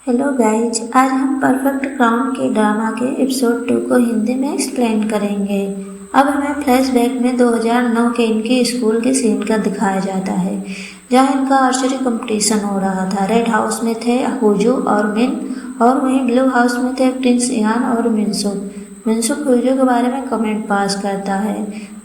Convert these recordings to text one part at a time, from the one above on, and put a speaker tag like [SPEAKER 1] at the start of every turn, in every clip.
[SPEAKER 1] Hello guys, आज हम perfect crown के ड्रामा के एपिसोड 2 को हिंदी में एक्सप्लेन करेंगे। अब हमें फ्लैशबैक में 2009 के इनके स्कूल के सीन का दिखाया जाता है, जहां इनका आर्चरी कंपटीशन हो रहा था। रेड हाउस में थे हुजू और मिन, और वहीं ब्लू हाउस में थे प्रिंस इयान और मिनसुक। मिनसुक हुजू के बारे में कमेंट पास करता है,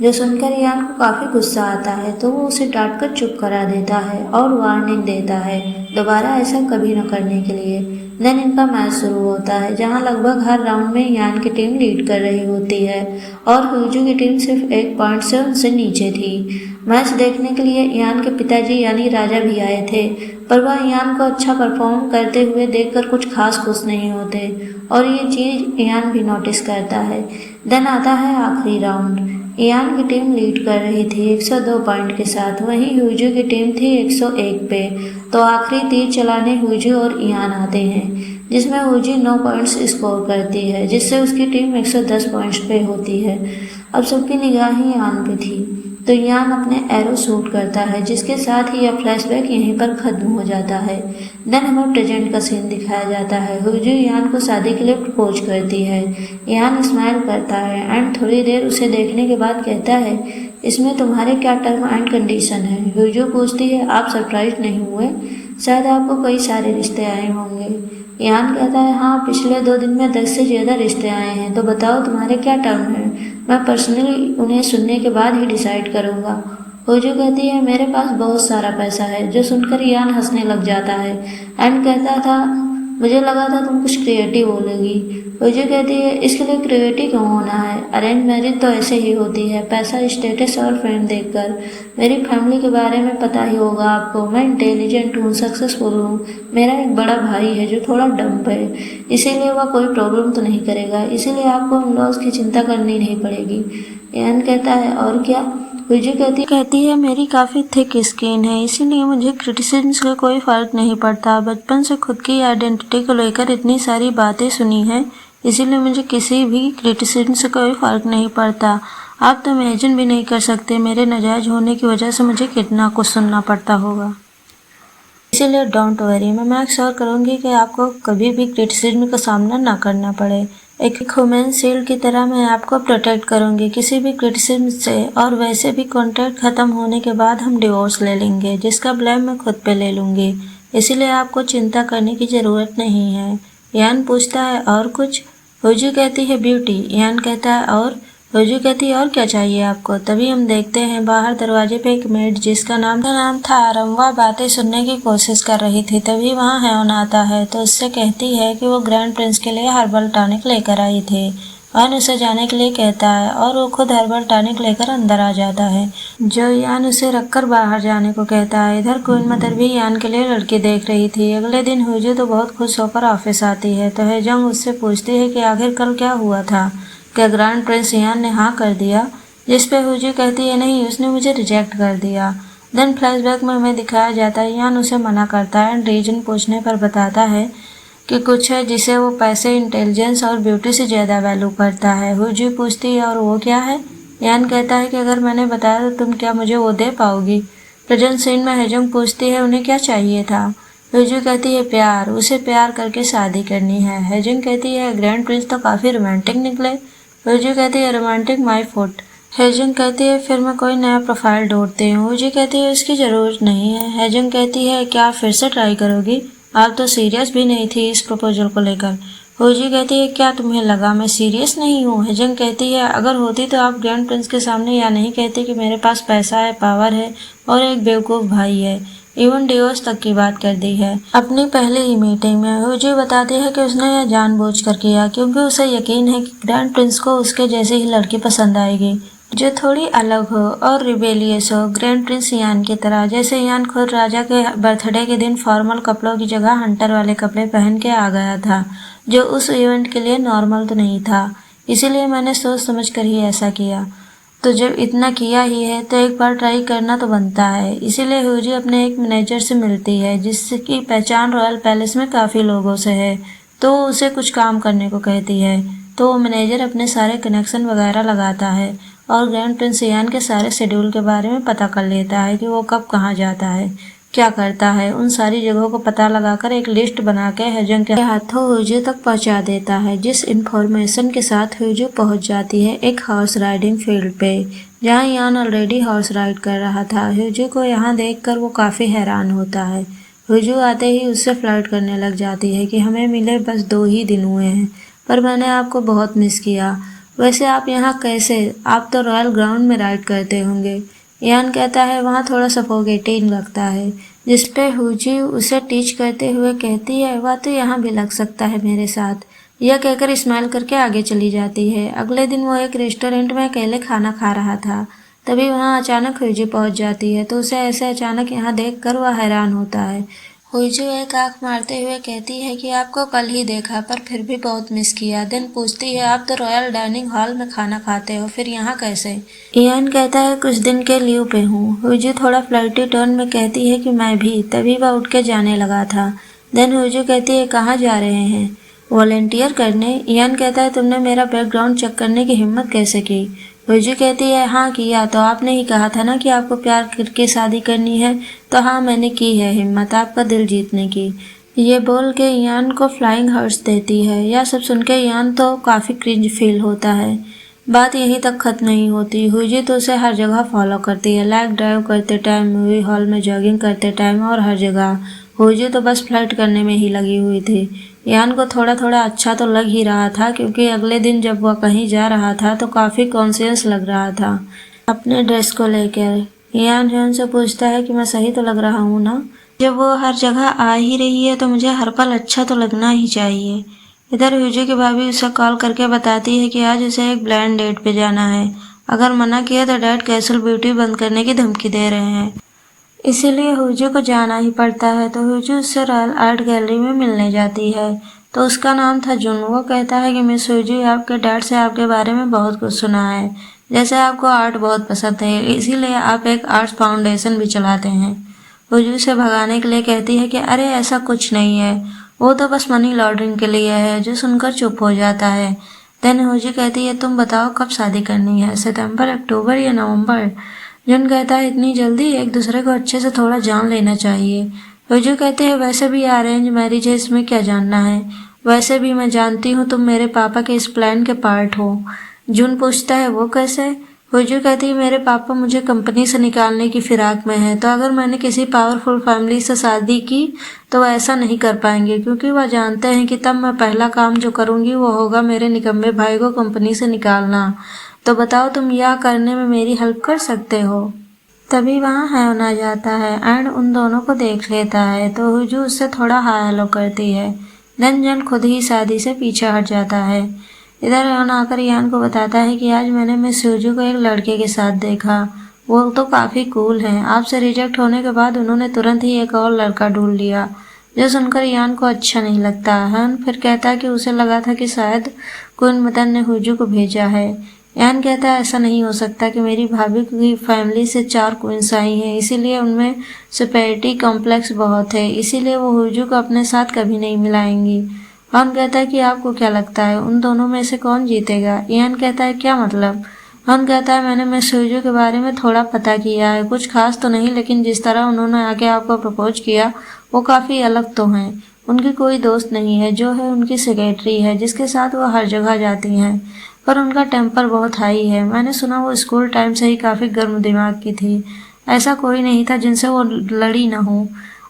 [SPEAKER 1] जो सुनकर इयान को काफ़ी गुस्सा आता है, तो वो उसे डांट कर चुप करा देता है और वार्निंग देता है दोबारा ऐसा कभी न करने के लिए। देन इनका मैच शुरू होता है, जहां लगभग हर राउंड में इयान की टीम लीड कर रही होती है और हुजू की टीम सिर्फ 1 पॉइंट से उनसे नीचे थी। मैच देखने के लिए इयान के पिताजी यानी राजा भी आए थे, पर वह इयान को अच्छा परफॉर्म करते हुए देखकर कुछ खास खुश नहीं होते, और ये चीज़ इयान भी नोटिस करता है। देन आता है आखिरी राउंड। इयान की टीम लीड कर रही थी 102 पॉइंट के साथ, वहीं हुजू की टीम थी 101 पे। तो आखिरी तीर चलाने हुजू और इयान आते हैं, जिसमें हुजू 9 पॉइंट्स स्कोर करती है, जिससे उसकी टीम 110 पॉइंट्स पे होती है। अब सबकी निगाहें इयान पे थी, तो इयान अपने एरो शूट करता है, जिसके साथ ही यह फ्लैशबैक यहीं पर खत्म हो जाता है। देन हमें प्रेजेंट का सीन दिखाया जाता है। हुजू इयान को शादी के लिए प्रपोज करती है। इयान स्माइल करता है एंड थोड़ी देर उसे देखने के बाद कहता है, इसमें तुम्हारे क्या टर्म एंड कंडीशन है। हुजू पूछती है, आप सरप्राइज नहीं हुए? शायद आपको कई सारे रिश्ते आए होंगे। इयान कहता है, हाँ, पिछले 2 दिन में 10 से ज़्यादा रिश्ते आए हैं। तो बताओ तुम्हारे क्या टर्म हैं? मैं पर्सनली उन्हें सुनने के बाद ही डिसाइड करूँगा। हुजू कहती है, मेरे पास बहुत सारा पैसा है, जो सुनकर इयान हंसने लग जाता है एंड कहता था, मुझे लगा था तुम कुछ क्रिएटिव बोलोगी। हुजू कहती है, इसके लिए क्रिएटिव क्यों होना है? अरेंज मैरिज तो ऐसे ही होती है, पैसा, स्टेटस और फ्रेंड देखकर। मेरी फैमिली के बारे में पता ही होगा आपको। मैं इंटेलिजेंट हूँ, सक्सेसफुल हूँ। मेरा एक बड़ा भाई है जो थोड़ा डम्प है, इसीलिए वह कोई प्रॉब्लम तो नहीं करेगा, इसीलिए आपको इन लॉस की चिंता करनी नहीं पड़ेगी। इयान कहता है, और क्या? हुजू कहती है, मेरी काफ़ी थिक स्किन है, इसीलिए मुझे क्रिटिसिज्म से कोई फ़र्क नहीं पड़ता। बचपन से खुद की आइडेंटिटी को लेकर इतनी सारी बातें सुनी हैं, इसीलिए मुझे किसी भी क्रिटिसिज्म से कोई फ़र्क नहीं पड़ता। आप तो इमेजिन भी नहीं कर सकते मेरे नाजायज़ होने की वजह से मुझे कितना कुछ सुनना पड़ता होगा। इसीलिए डोंट वरी, मैं मेक श्योर करूँगी कि आपको कभी भी क्रिटिसिज्म का सामना ना करना पड़े। एक ह्यूमन शील्ड की तरह मैं आपको प्रोटेक्ट करूँगी किसी भी क्रिटिसिज्म से। और वैसे भी कॉन्ट्रैक्ट ख़त्म होने के बाद हम डिवोर्स ले लेंगे, जिसका ब्लेम मैं खुद पे ले लूँगी, इसीलिए आपको चिंता करने की ज़रूरत नहीं है। इयान पूछता है, और कुछ? हुजू कहती है, ब्यूटी। इयान कहता है, और? हुजू कहती है, और क्या चाहिए आपको? तभी हम देखते हैं बाहर दरवाजे पे एक मेड, जिसका नाम था आरम, वह बातें सुनने की कोशिश कर रही थी। तभी वहाँ हेवन आता है, तो उससे कहती है कि वो ग्रैंड प्रिंस के लिए हर्बल टॉनिक लेकर आई थी। अन उसे जाने के लिए कहता है और वो खुद हर्बल टॉनिक लेकर अंदर आ जाता है, जो इयान उसे रखकर बाहर जाने को कहता है। इधर क्वीन मदर भी इयान के लिए लड़की देख रही थी। अगले दिन हुजू तो बहुत खुश होकर ऑफिस आती है, तो हेजंग उससे पूछती है कि आखिर कल क्या हुआ था, क्या ग्रैंड प्रिंस इयान ने हाँ कर दिया? जिस पे हुजू कहती है, नहीं, उसने मुझे रिजेक्ट कर दिया। देन फ्लैशबैक में हमें दिखाया जाता है इयान उसे मना करता है एंड रीजन पूछने पर बताता है कि कुछ है जिसे वो पैसे, इंटेलिजेंस और ब्यूटी से ज़्यादा वैल्यू करता है। हुजू पूछती है, और वो क्या है? इयान कहता है कि अगर मैंने बताया तो तुम क्या मुझे वो दे पाओगी? प्रेजेंट सीन में हेजंग पूछती है, उन्हें क्या चाहिए था? हुजू कहती है, प्यार, उसे प्यार करके शादी करनी है। हेजंग कहती है, ग्रैंड प्रिंस तो काफ़ी रोमांटिक निकले। हुजू कहती है, रोमांटिक माई फुट। हेजंग कहती है, फिर मैं कोई नया प्रोफाइल ढूंढती हूँ। हुजू कहती है, उसकी ज़रूरत नहीं है। हेजंग कहती है, क्या आप फिर से ट्राई करोगी? आप तो सीरियस भी नहीं थी इस प्रपोजल को लेकर। हुजू कहती है, क्या तुम्हें लगा मैं सीरियस नहीं हूँ? हेजंग कहती है, अगर होती तो आप ग्रैंड प्रिंस के सामने या नहीं कहती कि मेरे पास पैसा है, पावर है और एक बेवकूफ़ भाई है। इवन डिवोर्स तक की बात कर दी है। अपनी पहली ही मीटिंग में हुजू बताती है कि उसने यह जानबूझकर किया, क्योंकि उसे यकीन है कि ग्रैंड प्रिंस को उसके जैसी ही लड़की पसंद आएगी, जो थोड़ी अलग हो और रिबेलियस हो, ग्रैंड प्रिंस इयान की तरह। जैसे इयान खुद राजा के बर्थडे के दिन फॉर्मल कपड़ों की जगह हंटर वाले कपड़े पहन के आ गया था, जो उस इवेंट के लिए नॉर्मल तो नहीं था। इसीलिए मैंने सोच समझ कर ही ऐसा किया। तो जब इतना किया ही है तो एक बार ट्राई करना तो बनता है। इसीलिए हुजू अपने एक मैनेजर से मिलती है, जिसकी पहचान रॉयल पैलेस में काफ़ी लोगों से है, तो उसे कुछ काम करने को कहती है। तो वो मैनेजर अपने सारे कनेक्शन वगैरह लगाता है और ग्रैंड प्रिंस इयान के सारे शेड्यूल के बारे में पता कर लेता है कि वो कब कहाँ जाता है। क्या करता है, उन सारी जगहों को पता लगाकर एक लिस्ट बना के हेजंग के हाथों हुइजू तक पहुंचा देता है, जिस इंफॉर्मेशन के साथ हुइजू पहुंच जाती है एक हॉर्स राइडिंग फील्ड पे, जहां यान ऑलरेडी हॉर्स राइड कर रहा था। हुइजू को यहाँ देखकर वो काफी हैरान होता है। हुइजू आते ही उससे फ्लर्ट करने लग जाती है कि हमें मिले बस 2 ही दिन हुए हैं, पर मैंने आपको बहुत मिस किया। वैसे आप यहाँ कैसे, आप तो रॉयल ग्राउंड में राइड करते होंगे। यान कहता है वहाँ थोड़ा सफोकेटिंग लगता है, जिसपे हुइजू उसे टीच करते हुए कहती है वह तो यहाँ भी लग सकता है मेरे साथ। यह कहकर स्माइल करके आगे चली जाती है। अगले दिन वो एक रेस्टोरेंट में अकेले खाना खा रहा था, तभी वहाँ अचानक हुइजू पहुँच जाती है, तो उसे ऐसे अचानक यहाँ देखकर वह हैरान होता है। हुइजू एक आंख मारते हुए कहती है कि आपको कल ही देखा पर फिर भी बहुत मिस किया। देन पूछती है आप तो रॉयल डाइनिंग हॉल में खाना खाते हो, फिर यहाँ कैसे। इयान कहता है कुछ दिन के लीव पे हूँ। हुइजू थोड़ा फ्लर्टी टोन में कहती है कि मैं भी। तभी वह उठ के जाने लगा था। देन हुइजू कहती है कहाँ जा रहे हैं। वॉलेंटियर करने। इयान कहता है तुमने मेरा बैकग्राउंड चेक करने की हिम्मत कैसे की। हुइजू कहती है हाँ किया, तो आपने ही कहा था ना कि आपको प्यार करके शादी करनी है, तो हाँ मैंने की है हिम्मत आपका दिल जीतने की। ये बोल के इयान को फ्लाइंग हर्ट्स देती है। यह सब सुन के इयान तो काफ़ी क्रिंज फील होता है। बात यहीं तक खत्म नहीं होती। हुइजू तो उसे हर जगह फॉलो करती है, लाइक ड्राइव करते टाइम, मूवी हॉल में जॉगिंग करते टाइम और हर जगह। हुइजू तो बस फ्लर्ट करने में ही लगी हुई थी। इयान को थोड़ा थोड़ा अच्छा तो लग ही रहा था, क्योंकि अगले दिन जब वह कहीं जा रहा था तो काफ़ी कॉन्शियस लग रहा था अपने ड्रेस को लेकर। इयान जॉन से पूछता है कि मैं सही तो लग रहा हूँ ना। जब वो हर जगह आ ही रही है तो मुझे हर पल अच्छा तो लगना ही चाहिए। इधर हुइजू की भाभी उसे कॉल करके बताती है कि आज उसे एक ब्लाइंड डेट पे जाना है। अगर मना किया तो डैड कैसल ब्यूटी बंद करने की धमकी दे रहे हैं, इसीलिए हुइजू को जाना ही पड़ता है। तो हुइजू उससे रॉयल आर्ट गैलरी में मिलने जाती है। तो उसका नाम था जुन। वो कहता है कि मिस हुइजू आपके डैड से आपके बारे में बहुत कुछ सुना है, जैसे आपको आर्ट बहुत पसंद है, इसीलिए आप एक आर्ट्स फाउंडेशन भी चलाते हैं। हुइजू से भगाने के लिए कहती है कि अरे ऐसा कुछ नहीं है, वो तो बस मनी लॉन्ड्रिंग के लिए है। जो सुनकर चुप हो जाता है। देन हुइजू कहती है तुम बताओ कब शादी करनी है, सितंबर, अक्टूबर या नवंबर। जुन कहता है इतनी जल्दी, एक दूसरे को अच्छे से थोड़ा जान लेना चाहिए। हुइजू कहते हैं वैसे भी अरेंज मैरिज है, इसमें क्या जानना है, वैसे भी मैं जानती हूँ तुम मेरे पापा के इस प्लान के पार्ट हो। जुन पूछता है वो कैसे। हुइजू कहती है मेरे पापा मुझे कंपनी से निकालने की फिराक में है, तो अगर मैंने किसी पावरफुल फैमिली से शादी की तो वह ऐसा नहीं कर पाएंगे, क्योंकि वह जानते हैं कि तब मैं पहला काम जो करूँगी वो होगा मेरे निकम्मे भाई को कंपनी से निकालना। तो बताओ तुम यह करने में मेरी हेल्प कर सकते हो। तभी वहाँ हैवन आ जाता है एंड उन दोनों को देख लेता है, तो हुइजू उससे थोड़ा हाय हेलो करती है। देन जन खुद ही शादी से पीछे हट जाता है। इधर हैवन आकर यान को बताता है कि आज मैंने मिस हुइजू को एक लड़के के साथ देखा, वो तो काफ़ी कूल हैं। आपसे रिजेक्ट होने के बाद उन्होंने तुरंत ही एक और लड़का ढूंढ लिया, जो सुनकर यान को अच्छा नहीं लगता। हैवन फिर कहता है कि उसे लगा था कि शायद क्वीन मदन ने हुइजू को भेजा है। यान कहता है ऐसा नहीं हो सकता कि मेरी भाभी की फैमिली से 4 क्वींस आई हैं, इसीलिए उनमें सुपेरिटी कॉम्प्लेक्स बहुत है, इसीलिए वो हुइजू को अपने साथ कभी नहीं मिलाएंगी। हन कहता है कि आपको क्या लगता है उन दोनों में से कौन जीतेगा। यान कहता है क्या मतलब। हन कहता है मैंने मिस हुइजू के बारे में थोड़ा पता किया है, कुछ खास तो नहीं, लेकिन जिस तरह उन्होंने आके आपको प्रपोज किया वो काफ़ी अलग तो हैं। उनकी कोई दोस्त नहीं है, जो है उनकी सेक्रेटरी है, जिसके साथ वो हर जगह जाती हैं, पर उनका टेम्पर बहुत हाई है। मैंने सुना वो स्कूल टाइम से ही काफ़ी गर्म दिमाग की थी, ऐसा कोई नहीं था जिनसे वो लड़ी ना हो।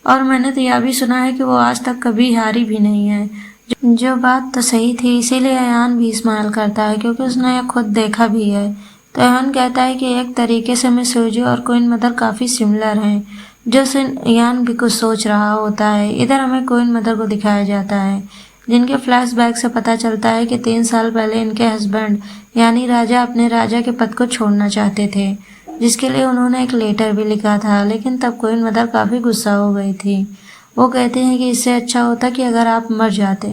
[SPEAKER 1] और मैंने तो यह भी सुना है कि वो आज तक कभी हारी भी नहीं है। जो बात तो सही थी, इसीलिए अयान भी इस्तेमाल करता है, क्योंकि उसने यह खुद देखा भी है। तो अयान कहता है कि एक तरीके से मिस हुइजू और क्वीन मदर काफ़ी सिमिलर हैं, जो अयान भी कुछ सोच रहा होता है। इधर हमें क्वीन मदर को दिखाया जाता है, जिनके फ्लैशबैक से पता चलता है कि 3 साल पहले इनके हस्बैंड यानी राजा अपने राजा के पद को छोड़ना चाहते थे, जिसके लिए उन्होंने एक लेटर भी लिखा था। लेकिन तब क्वीन मदर काफ़ी गुस्सा हो गई थी। वो कहते हैं कि इससे अच्छा होता कि अगर आप मर जाते।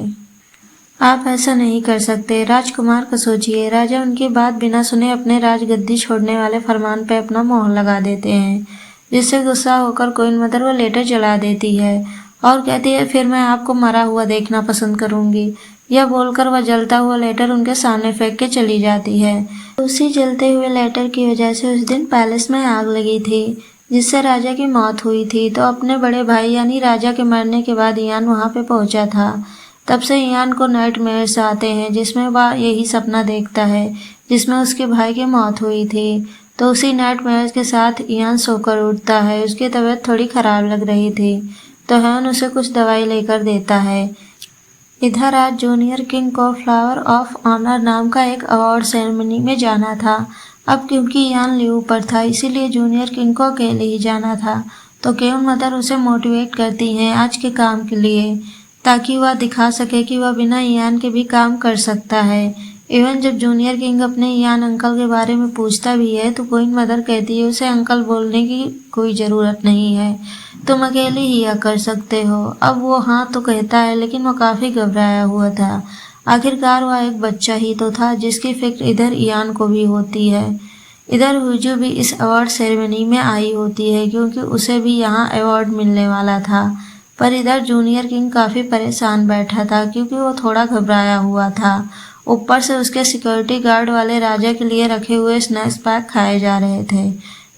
[SPEAKER 1] आप ऐसा नहीं कर सकते। राजकुमार को सोचिए। राजा उनकी बात बिना सुने अपने राजगद्दी छोड़ने वाले फरमान पे अपना मोहर लगा देते हैं, जिससे गुस्सा होकर क्वीन मदर वो लेटर जला देती है और कहती है फिर मैं आपको मरा हुआ देखना पसंद करूंगी। यह बोलकर वह जलता हुआ लेटर उनके सामने फेंक के चली जाती है। उसी जलते हुए लेटर की वजह से उस दिन पैलेस में आग लगी थी। जिससे राजा की मौत हुई थी। तो अपने बड़े भाई यानी राजा के मरने के बाद इयान वहाँ पे पहुँचा था। तब से इयान को नाइटमेयर्स आते हैं जिसमें वह यही सपना देखता है जिसमें उसके भाई की मौत हुई थी। तो उसी नाइटमेयर्स के साथ इयान सोकर उठता है। उसकी तबीयत थोड़ी ख़राब लग रही थी तो हन उसे कुछ दवाई लेकर देता है। इधर आज जूनियर किंग को फ्लावर ऑफ ऑनर नाम का एक अवार्ड सेरेमनी में जाना था। अब क्योंकि इयान लीव पर था इसीलिए जूनियर किंग को अकेले ही जाना था। तो केउन मदर उसे मोटिवेट करती हैं आज के काम के लिए ताकि वह दिखा सके कि वह बिना इयान के भी काम कर सकता है। इवन जब जूनियर किंग अपने इयान अंकल के बारे में पूछता भी है तो क्वीन मदर कहती है उसे अंकल बोलने की कोई ज़रूरत नहीं है, तुम अकेले ही यह कर सकते हो। अब वो हाँ तो कहता है लेकिन वो काफ़ी घबराया हुआ था। आखिरकार वह एक बच्चा ही तो था जिसकी फिक्र इधर इयान को भी होती है। इधर हुजू भी इस अवार्ड सेरेमनी में आई होती है क्योंकि उसे भी यहाँ अवार्ड मिलने वाला था। पर इधर जूनियर किंग काफ़ी परेशान बैठा था क्योंकि वो थोड़ा घबराया हुआ था। ऊपर से उसके सिक्योरिटी गार्ड वाले राजा के लिए रखे हुए स्नैक्स पैक खाए जा रहे थे।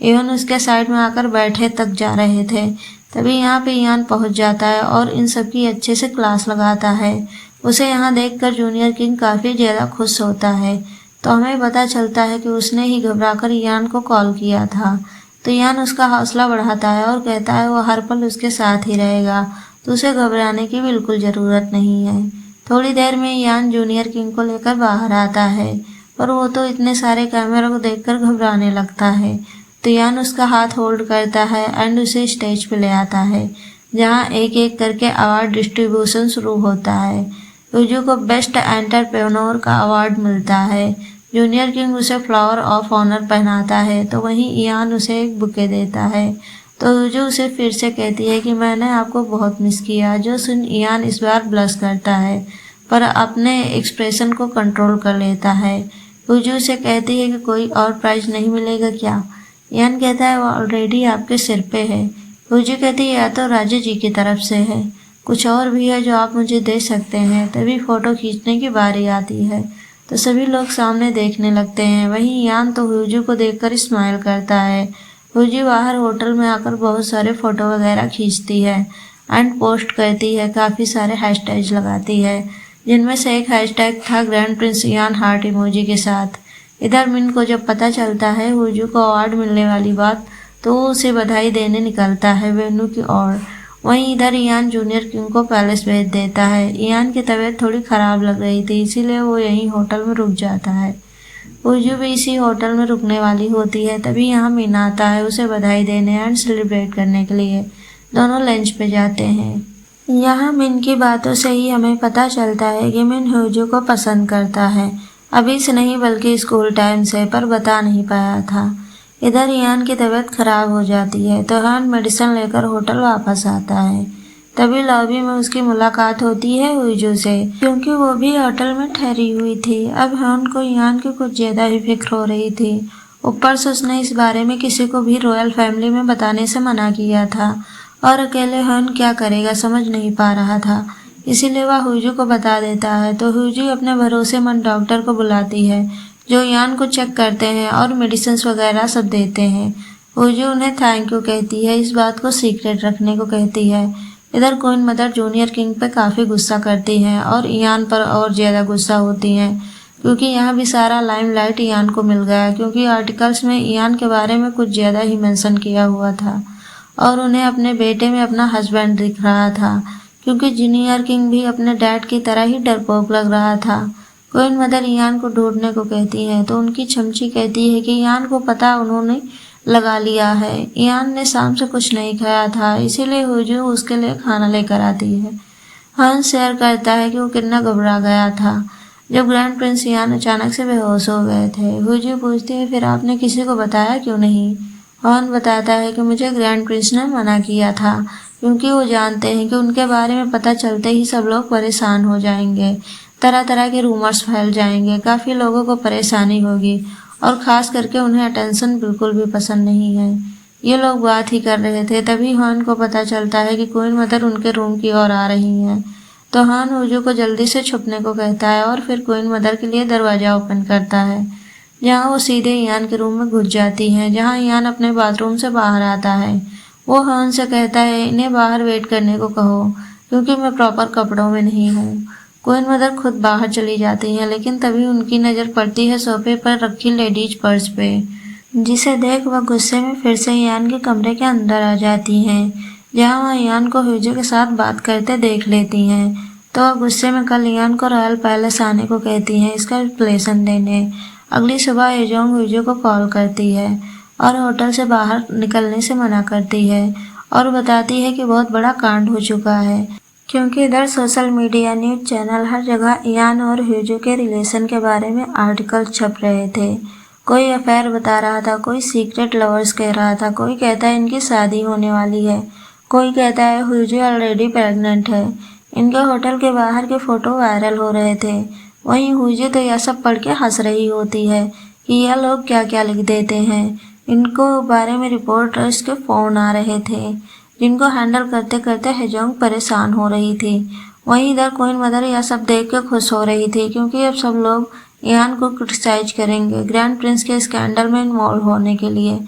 [SPEAKER 1] इवन उसके साइड में आकर बैठे तक जा रहे थे। तभी यहाँ पे इयान पहुँच जाता है और इन सब की अच्छे से क्लास लगाता है। उसे यहाँ देखकर जूनियर किंग काफ़ी ज़्यादा खुश होता है। तो हमें पता चलता है कि उसने ही घबराकर इयान को कॉल किया था। तो इयान उसका हौसला बढ़ाता है और कहता है वो हर पल उसके साथ ही रहेगा, तो उसे घबराने की बिल्कुल ज़रूरत नहीं है। थोड़ी देर में इयान जूनियर किंग को लेकर बाहर आता है पर वो तो इतने सारे कैमरों को देखकर घबराने लगता है। तो इयान उसका हाथ होल्ड करता है एंड उसे स्टेज पे ले आता है जहाँ एक एक करके अवार्ड डिस्ट्रीब्यूशन शुरू होता है। हुजू को बेस्ट एंटरप्रेन्योर का अवार्ड मिलता है। जूनियर किंग उसे फ्लावर ऑफ ऑनर पहनाता है तो वहीं इयान उसे एक बुके देता है। तो हुजू उसे फिर से कहती है कि मैंने आपको बहुत मिस किया। जो सुन इयान इस बार ब्लश करता है पर अपने एक्सप्रेशन को कंट्रोल कर लेता है। हुजू उसे कहती है कि कोई और प्राइज नहीं मिलेगा क्या। इयान कहता है वो ऑलरेडी आपके सिर पे है। हुजू कहती है या तो राजा जी की तरफ से है, कुछ और भी है जो आप मुझे दे सकते हैं। तभी फ़ोटो खींचने की बारी आती है तो सभी लोग सामने देखने लगते हैं। वहीं इयान तो हुजू को देखकर स्माइल करता है। हुजू बाहर होटल में आकर बहुत सारे फ़ोटो वगैरह खींचती है एंड पोस्ट करती है। काफ़ी सारे हैशटैग लगाती है जिनमें से एक हैशटैग था grand Prince Ian heart emoji के साथ। इधर मिन को जब पता चलता है हुजू को अवार्ड मिलने वाली बात तो वो उसे बधाई देने निकलता है वेन्यू की ओर। वहीं इधर इयान जूनियर किंग को पैलेस भेज देता है। इयान की तबीयत थोड़ी ख़राब लग रही थी इसीलिए वो यहीं होटल में रुक जाता है। हुजू भी इसी होटल में रुकने वाली होती है। तभी यहाँ मिन आता है उसे बधाई देने एंड सेलिब्रेट करने के लिए। दोनों लंच पे जाते हैं। यहाँ मिन की बातों से ही हमें पता चलता है कि मिन हुजू को पसंद करता है, अभी से नहीं बल्कि स्कूल टाइम से, पर बता नहीं पाया था। इधर इयान की तबीयत खराब हो जाती है तो हन मेडिसिन लेकर होटल वापस आता है। तभी लॉबी में उसकी मुलाकात होती है हुजू से क्योंकि वो भी होटल में ठहरी हुई थी। अब हन को इयान की कुछ ज़्यादा ही फिक्र हो रही थी। ऊपर से उसने इस बारे में किसी को भी रॉयल फैमिली में बताने से मना किया था और अकेले हन क्या करेगा समझ नहीं पा रहा था। इसीलिए वह हुजू को बता देता है। तो हुजू अपने भरोसेमंद डॉक्टर को बुलाती है जो इयान को चेक करते हैं और मेडिसिन वगैरह सब देते हैं। हुजू उन्हें थैंक यू कहती है, इस बात को सीक्रेट रखने को कहती है। इधर क्वीन मदर जूनियर किंग पे काफ़ी गुस्सा करती हैं और इयान पर और ज़्यादा गुस्सा होती हैं क्योंकि यहाँ भी सारा लाइमलाइट इयान को मिल गया क्योंकि आर्टिकल्स में इयान के बारे में कुछ ज़्यादा ही मेंशन किया हुआ था और उन्हें अपने बेटे में अपना हस्बैंड दिख रहा था क्योंकि जूनियर किंग भी अपने डैड की तरह ही डरपोक लग रहा था। क्वीन मदर इयान को ढूंढने को कहती हैं तो उनकी चमची कहती है कि इयान को पता उन्होंने लगा लिया है। इयान ने शाम से कुछ नहीं खाया था इसीलिए हुजू उसके लिए खाना लेकर आती है। हंस शेयर करता है कि वो कितना घबरा गया था जब ग्रैंड प्रिंस इयान अचानक से बेहोश हो गए थे। हुजू पूछती है फिर आपने किसी को बताया क्यों नहीं। हॉर्न बताता है कि मुझे ग्रैंड प्रिंस ने मना किया था क्योंकि वो जानते हैं कि उनके बारे में पता चलते ही सब लोग परेशान हो जाएंगे, तरह तरह के रूमर्स फैल जाएंगे, काफ़ी लोगों को परेशानी होगी और ख़ास करके उन्हें अटेंशन बिल्कुल भी पसंद नहीं है। ये लोग बात ही कर रहे थे तभी हॉर्न को पता चलता है कि क्वीन मदर उनके रूम की ओर आ रही हैं। तो हॉर्न हुजू को जल्दी से छुपने को कहता है और फिर क्वीन मदर के लिए दरवाज़ा ओपन करता है। जहाँ वो सीधे ईयान के रूम में घुस जाती हैं, जहाँ ईयान अपने बाथरूम से बाहर आता है। वो हॉर्न से कहता है, इन्हें बाहर वेट करने को कहो, क्योंकि मैं प्रॉपर कपड़ों में नहीं हूँ। क्वीन मदर खुद बाहर चली जाती हैं, लेकिन तभी उनकी नज़र पड़ती है सोफे पर रखी लेडीज पर्स पे, जिसे देख वह गुस्से में फिर से ईयान के कमरे के अंदर आ जाती हैं, जहाँ वह ईयान को ह्यूजो के साथ बात करते देख लेती हैं। तो वह गुस्से में कल ईयान को रॉयल पैलेस आने को कहती हैं, इसका एक्सप्लेनेशन देने। अगली सुबह एजोंग ह्यूजो को कॉल करती है और होटल से बाहर निकलने से मना करती है और बताती है कि बहुत बड़ा कांड हो चुका है, क्योंकि इधर सोशल मीडिया, न्यूज़ चैनल, हर जगह ईयान और ह्यूजो के रिलेशन के बारे में आर्टिकल छप रहे थे। कोई अफेयर बता रहा था, कोई सीक्रेट लवर्स कह रहा था, कोई कहता है इनकी शादी होने वाली है, कोई कहता है ह्यूजो ऑलरेडी प्रेग्नेंट है। इनके होटल के बाहर के फोटो वायरल हो रहे थे। वहीं ह्यूजो तो यह सब पढ़ के हंस रही होती है कि यह लोग क्या क्या लिख देते हैं। इनको बारे में रिपोर्टर्स के फ़ोन आ रहे थे, जिनको हैंडल करते करते हेजोंग परेशान हो रही थी। वहीं इधर क्वीन मदर यह सब देख के खुश हो रही थी, क्योंकि अब सब लोग ईयान को क्रिटिसाइज करेंगे ग्रैंड प्रिंस के स्कैंडल में इन्वॉल्व होने के लिए।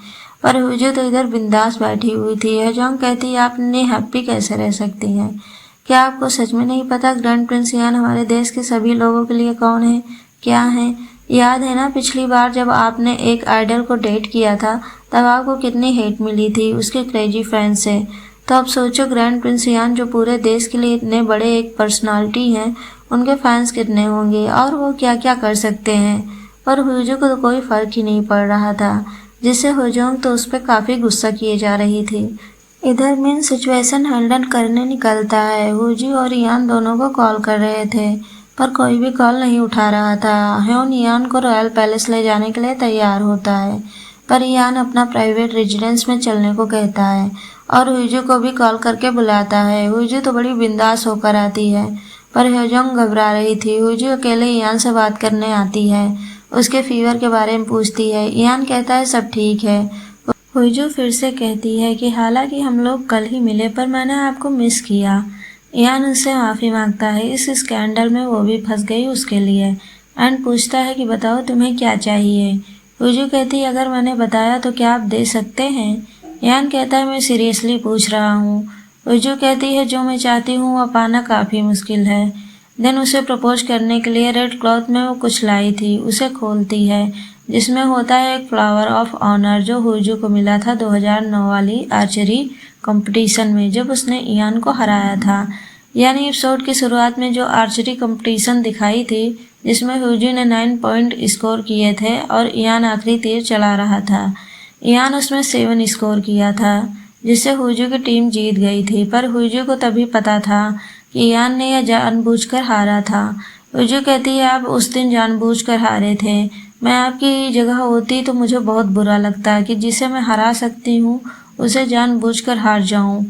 [SPEAKER 1] पर ह्यूजो तो इधर बिंदास बैठी हुई थी। हेजोंग कहती, आप इतनी हैप्पी कैसे रह सकती हैं? क्या आपको सच में नहीं पता ग्रैंड प्रिंस ईयान हमारे देश के सभी लोगों के लिए कौन है, क्या है? याद है ना पिछली बार जब आपने एक आइडल को डेट किया था, तब आपको कितनी हेट मिली थी उसके क्रेजी फैंस से। तो अब सोचो ग्रैंड प्रिंस ईयान जो पूरे देश के लिए इतने बड़े एक पर्सनालिटी हैं, उनके फैंस कितने होंगे और वो क्या क्या कर सकते हैं। पर ह्यूजो को तो कोई फर्क ही नहीं पड़ रहा था, जिससे हेजोंग तो उस पर काफ़ी गुस्सा किए जा रही थी। इधर मिन सिचुएशन हैंडल करने निकलता है। ह्यूजो और ईयान दोनों को कॉल कर रहे थे, पर कोई भी कॉल नहीं उठा रहा था। ह्योन ईयान को रॉयल पैलेस ले जाने के लिए तैयार होता है, पर ईयान अपना प्राइवेट रेजिडेंस में चलने को कहता है और ह्यूजो को भी कॉल करके बुलाता है। ह्यूजो तो बड़ी बिंदास होकर आती है, पर हेजोंग घबरा रही थी। ह्यूजो अकेले ईयान से बात करने आती है, उसके फीवर के बारे में पूछती है। ईयान कहता है सब ठीक है। ह्यूजो फिर से कहती है कि हालांकि हम लोग कल ही मिले, पर मैंने आपको मिस किया। ईयान उससे माफ़ी मांगता है, इस स्कैंडल में वो भी फंस गई उसके लिए, एंड पूछता है कि बताओ तुम्हें क्या चाहिए। ह्यूजो कहती है अगर मैंने बताया तो क्या आप दे सकते हैं? ईयान कहता है मैं सीरियसली पूछ रहा हूँ। ह्यूजो कहती है जो मैं चाहती हूँ वह पाना काफ़ी मुश्किल है। देन उसे प्रपोज करने के लिए रेड क्लॉथ में वो कुछ लाई थी, उसे खोलती है, जिसमें होता है एक फ्लावर ऑफ ऑनर जो ह्यूजो को मिला था 2009 वाली आर्चरी कंपटीशन में, जब उसने ईयान को हराया था। यानी एपिसोड की शुरुआत में जो आर्चरी कंपटीशन दिखाई थी, जिसमें ह्यूजो ने 9 पॉइंट स्कोर किए थे और ईयान आखिरी तीर चला रहा था। ईयान उसमें 7 स्कोर किया था, जिससे ह्यूजो की टीम जीत गई थी। पर ह्यूजो को तभी पता था कि ईयान ने यह जानबूझकर हारा था। ह्यूजो कहती है आप उस दिन जानबूझकर हारे थे। मैं आपकी जगह होती तो मुझे बहुत बुरा लगता कि जिसे मैं हरा सकती हूँ उसे जानबूझकर हार जाऊँ।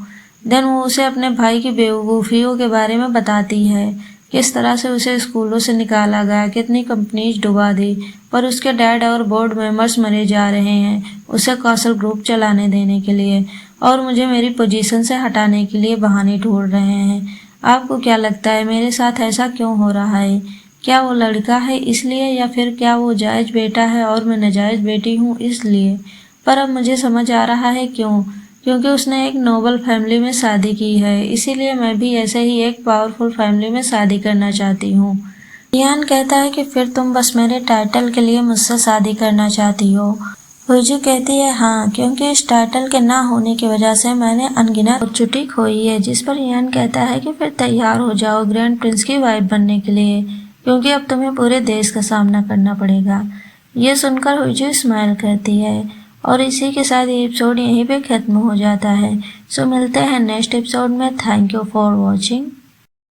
[SPEAKER 1] देन वो उसे अपने भाई की बेवकूफ़ियों के बारे में बताती है, किस तरह से उसे स्कूलों से निकाला गया, कितनी कंपनीज डुबा दी, पर उसके डैड और बोर्ड मेंबर्स मरे जा रहे हैं उसे कौशल ग्रुप चलाने देने के लिए, और मुझे मेरी पोजीशन से हटाने के लिए बहाने ढूंढ रहे हैं। आपको क्या लगता है मेरे साथ ऐसा क्यों हो रहा है? क्या वो लड़का है इसलिए, या फिर क्या वो जायज़ बेटा है और मैं नाजायज़ बेटी हूँ इसलिए? पर अब मुझे समझ आ रहा है क्यों, क्योंकि उसने एक नोबल फैमिली में शादी की है, इसीलिए मैं भी ऐसे ही एक पावरफुल फैमिली में शादी करना चाहती हूँ। ईयान कहता है कि फिर तुम बस मेरे टाइटल के लिए मुझसे शादी करना चाहती हो। ह्यूजो कहती है हाँ, क्योंकि इस टाइटल के ना होने की वजह से मैंने अनगिनत चुटी खोई है। जिस पर ईयान कहता है कि फिर तैयार हो जाओ ग्रैंड प्रिंस की वाइफ बनने के लिए, क्योंकि अब तुम्हें पूरे देश का सामना करना पड़ेगा। ये सुनकर ह्यूजो स्माइल करती है और इसी के साथ ये एपिसोड यहीं पे ख़त्म हो जाता है। सो मिलते हैं नेक्स्ट एपिसोड में। Thank you for watching.